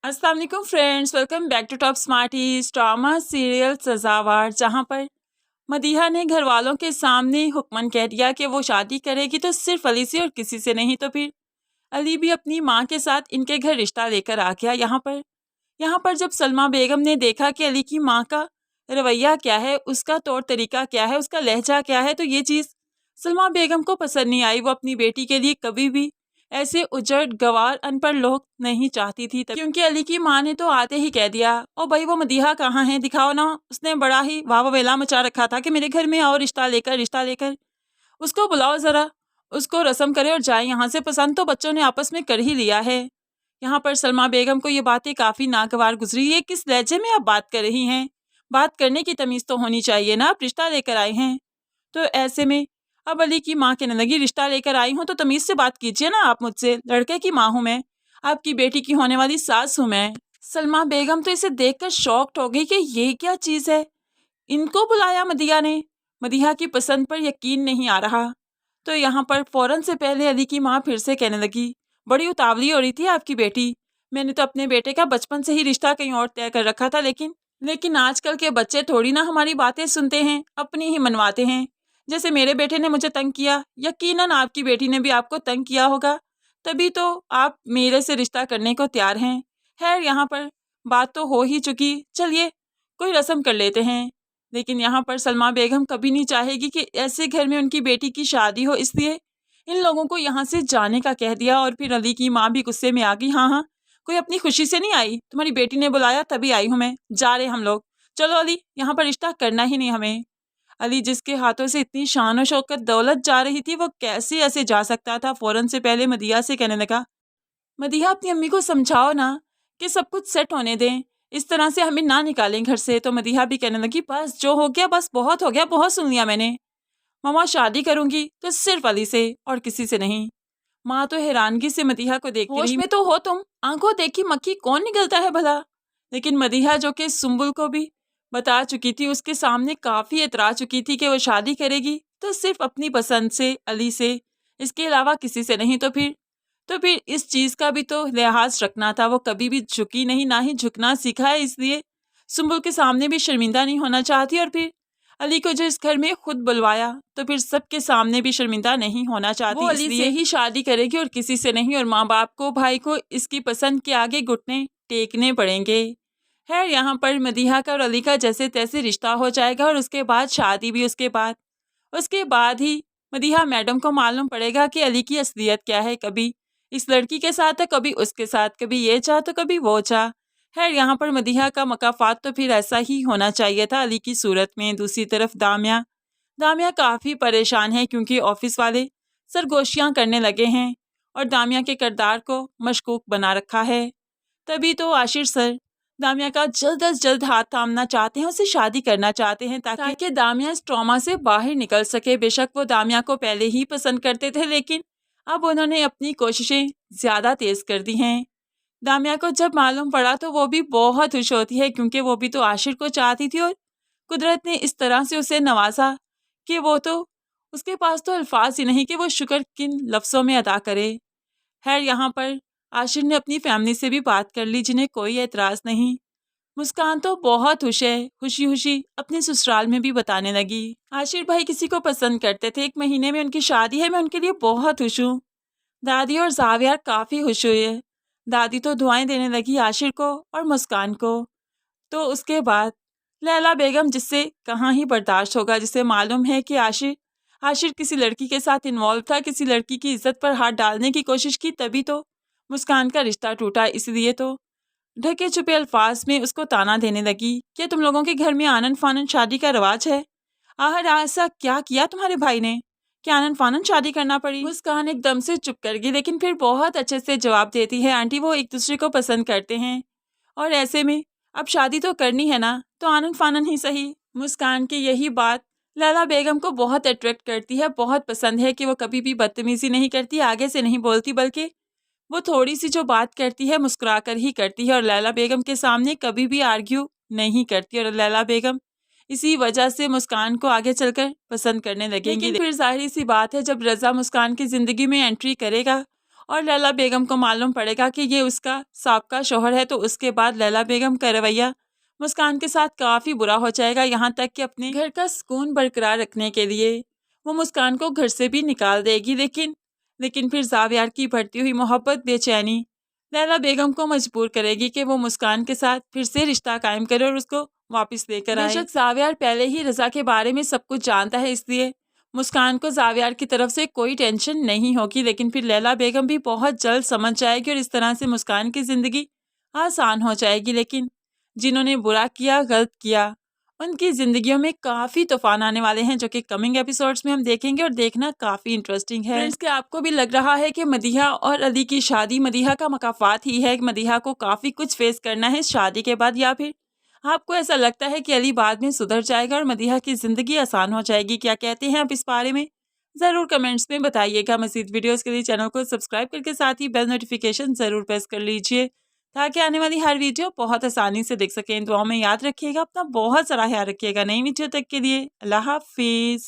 अस्सलाम वालेकुम friends, welcome back to top smarties drama serial Sazawar, जहां पर मदीहा ने घर वालों के सामने हुक्मन कह दिया कि वो शादी करेगी तो सिर्फ अली से और किसी से नहीं। तो फिर अली भी अपनी माँ के साथ इनके घर रिश्ता लेकर आ गया। यहाँ पर जब सलमा बेगम ने देखा कि अली की माँ का रवैया क्या है, उसका तौर तरीका क्या है, उसका लहजा क्या है, तो ये चीज़ सलमा बेगम को पसंद नहीं आई। वो अपनी बेटी के लिए कभी भी ऐसे उजड़ गवार अनपढ़ लोग नहीं चाहती थी, क्योंकि अली की माँ ने तो आते ही कह दिया, ओ भाई वो मदीहा कहाँ है, दिखाओ ना। उसने बड़ा ही वाह वेला मचा रखा था कि मेरे घर में आओ, रिश्ता लेकर उसको बुलाओ ज़रा, उसको रस्म करे और जाए यहाँ से। पसंद तो बच्चों ने आपस में कर ही लिया है। यहाँ पर सलमा बेगम को ये बातें काफ़ी नागवार गुजरी। ये किस लहजे में आप बात कर रही हैं? बात करने की तमीज़ तो होनी चाहिए ना, आप रिश्ता लेकर आए हैं। तो ऐसे में अब अली की माँ कहने लगी, रिश्ता लेकर आई हूँ तो तमीज़ से बात कीजिए ना आप मुझसे, लड़के की माँ हूँ मैं, आपकी बेटी की होने वाली सास हूँ मैं। सलमा बेगम तो इसे देखकर शॉक्ड हो गई कि ये क्या चीज़ है। इनको बुलाया मदीहा ने, मदीहा की पसंद पर यकीन नहीं आ रहा। तो यहाँ पर फ़ौरन से पहले अली की माँ फिर से कहने लगी, बड़ी उतावली हो रही थी आपकी बेटी। मैंने तो अपने बेटे का बचपन से ही रिश्ता कहीं और तय कर रखा था, लेकिन आजकल के बच्चे थोड़ी ना हमारी बातें सुनते हैं, अपनी ही मनवाते हैं। जैसे मेरे बेटे ने मुझे तंग किया, यकीनन आपकी बेटी ने भी आपको तंग किया होगा, तभी तो आप मेरे से रिश्ता करने को तैयार हैं। खैर यहाँ पर बात तो हो ही चुकी, चलिए कोई रस्म कर लेते हैं। लेकिन यहाँ पर सलमा बेगम कभी नहीं चाहेगी कि ऐसे घर में उनकी बेटी की शादी हो, इसलिए इन लोगों को यहाँ से जाने का कह दिया। और फिर अली की माँ भी गुस्से में आ गई, हाँ, कोई अपनी खुशी से नहीं आई, तुम्हारी बेटी ने बुलाया तभी आई हूँ मैं, जा रहे हम लोग, चलो अली, यहाँ पर रिश्ता करना ही नहीं हमें। अली जिसके हाथों से इतनी शान और शौकत दौलत जा रही थी, वो कैसे ऐसे जा सकता था। फ़ौरन से पहले मदीहा से कहने लगा, मदीहा अपनी अम्मी को समझाओ ना कि सब कुछ सेट होने दें, इस तरह से हमें ना निकालें घर से। तो मदीहा भी कहने लगी, बस जो हो गया बस बहुत हो गया, बहुत सुन लिया मैंने। मम्मा शादी करूंगी तो सिर्फ अली से और किसी से नहीं। माँ तो हैरानगी से मदीहा को देखती रही। होश में तो हो तुम, आंखों देखी मक्खी कौन निकलता है भला। लेकिन मदीहा जो कि सुम्बुल को भी बता चुकी थी, उसके सामने काफ़ी इतरा चुकी थी कि वो शादी करेगी तो सिर्फ अपनी पसंद से, अली से, इसके अलावा किसी से नहीं। तो फिर इस चीज़ का भी तो लिहाज रखना था। वो कभी भी झुकी नहीं, ना ही झुकना सीखा है, इसलिए सुम्बुल के सामने भी शर्मिंदा नहीं होना चाहती। और फिर अली को जो इस घर में खुद बुलवाया, तो फिर सबके सामने भी शर्मिंदा नहीं होना चाहती। वो अली से ही शादी करेगी और किसी से नहीं। और माँ बाप को, भाई को इसकी पसंद के आगे घुटने टेकने पड़ेंगे। खैर यहाँ पर मदीहा का और अली का जैसे तैसे रिश्ता हो जाएगा और उसके बाद शादी भी। उसके बाद ही मदीहा मैडम को मालूम पड़ेगा कि अली की असलियत क्या है। कभी इस लड़की के साथ है, कभी उसके साथ, कभी ये चाह तो कभी वो चाह। खैर यहाँ पर मदीहा का मकाफात तो फिर ऐसा ही होना चाहिए था अली की सूरत में। दूसरी तरफ दामिया काफ़ी परेशान है, क्योंकि ऑफिस वाले सरगोशियाँ करने लगे हैं और दामिया के किरदार को मशकूक बना रखा है। तभी तो आशिर सर दामिया का जल्द अज जल्द हाथ थामना चाहते हैं, उसे शादी करना चाहते हैं, ताकि दामिया इस ट्रॉमा से बाहर निकल सके। बेशक वो दामिया को पहले ही पसंद करते थे, लेकिन अब उन्होंने अपनी कोशिशें ज़्यादा तेज़ कर दी हैं। दामिया को जब मालूम पड़ा तो वो भी बहुत खुश होती है, क्योंकि वो भी तो आशिर को चाहती थी और कुदरत ने इस तरह से उसे नवाजा कि वो तो, उसके पास तो अल्फाज ही नहीं कि वो शुक्र किन लफ्ज़ों में अदा करे। खैर यहाँ पर आशिर ने अपनी फैमिली से भी बात कर ली, जिन्हें कोई एतराज़ नहीं। मुस्कान तो बहुत खुश है, खुशी खुशी अपने ससुराल में भी बताने लगी, आशिर भाई किसी को पसंद करते थे, 1 महीने में उनकी शादी है, मैं उनके लिए बहुत खुश हूँ। दादी और जाविया काफ़ी खुश हुई है। दादी तो दुआएं देने लगी आशिर को और मुस्कान को। तो उसके बाद लैला बेगम, जिससे कहाँ ही बर्दाश्त होगा, जिसे मालूम है कि आशिर किसी लड़की के साथ इन्वॉल्व था, किसी लड़की की इज्जत पर हाथ डालने की कोशिश की, तभी तो मुस्कान का रिश्ता टूटा। इसलिए तो ढके छुपे अल्फाज में उसको ताना देने लगी, क्या तुम लोगों के घर में आनन फानन शादी का रवाज है? आखिर ऐसा क्या किया तुम्हारे भाई ने कि आनन फानन शादी करना पड़ी? मुस्कान एकदम से चुप कर गई, लेकिन फिर बहुत अच्छे से जवाब देती है, आंटी वो एक दूसरे को पसंद करते हैं और ऐसे में अब शादी तो करनी है ना, तो आनन फानन ही सही। मुस्कान की यही बात लैला बेगम को बहुत अट्रैक्ट करती है, बहुत पसंद है कि वो कभी भी बदतमीजी नहीं करती, आगे से नहीं बोलती, बल्कि वो थोड़ी सी जो बात करती है मुस्कुरा कर ही करती है और लैला बेगम के सामने कभी भी आर्ग्यू नहीं करती। और लैला बेगम इसी वजह से मुस्कान को आगे चलकर पसंद करने लगेंगी। लेकिन फिर जाहिर सी बात है, जब रज़ा मुस्कान की ज़िंदगी में एंट्री करेगा और लैला बेगम को मालूम पड़ेगा कि ये उसका साबका शौहर है, तो उसके बाद लैला बेगम का रवैया मुस्कान के साथ काफ़ी बुरा हो जाएगा। यहाँ तक कि अपने घर का सुकून बरकरार रखने के लिए वो मुस्कान को घर से भी निकाल देगी। लेकिन फिर ज़ावियार की बढ़ती हुई मोहब्बत, बेचैनी लैला बेगम को मजबूर करेगी कि वो मुस्कान के साथ फिर से रिश्ता कायम करे और उसको वापस लेकर आए। बेशक ज़ावियार पहले ही रज़ा के बारे में सब कुछ जानता है, इसलिए मुस्कान को ज़ावियार की तरफ से कोई टेंशन नहीं होगी। लेकिन फिर लैला बेगम भी बहुत जल्द समझ जाएगी और इस तरह से मुस्कान की ज़िंदगी आसान हो जाएगी। लेकिन जिन्होंने बुरा किया, गलत किया, उनकी ज़िंदगियों में काफ़ी तूफान आने वाले हैं, जो कि कमिंग एपिसोड्स में हम देखेंगे और देखना काफ़ी इंटरेस्टिंग है। फ्रेंड्स, क्या आपको भी लग रहा है कि मदीहा और अली की शादी मदीहा का मकाफात ही है, कि मदीहा को काफ़ी कुछ फेस करना है शादी के बाद, या फिर आपको ऐसा लगता है कि अली बाद में सुधर जाएगा और मदीहा की ज़िंदगी आसान हो जाएगी? क्या कहते हैं आप इस बारे में? ज़रूर कमेंट्स में बताइएगा। मज़ीद वीडियोज़ के लिए चैनल को सब्सक्राइब करके साथ ही बेल नोटिफिकेशन ज़रूर प्रेस कर लीजिए, ताकि आने वाली हर वीडियो बहुत आसानी से देख सकें। दुआओं में याद रखिएगा, अपना बहुत सारा ख्याल रखिएगा। नई वीडियो तक के लिए अल्लाह हाफिज़।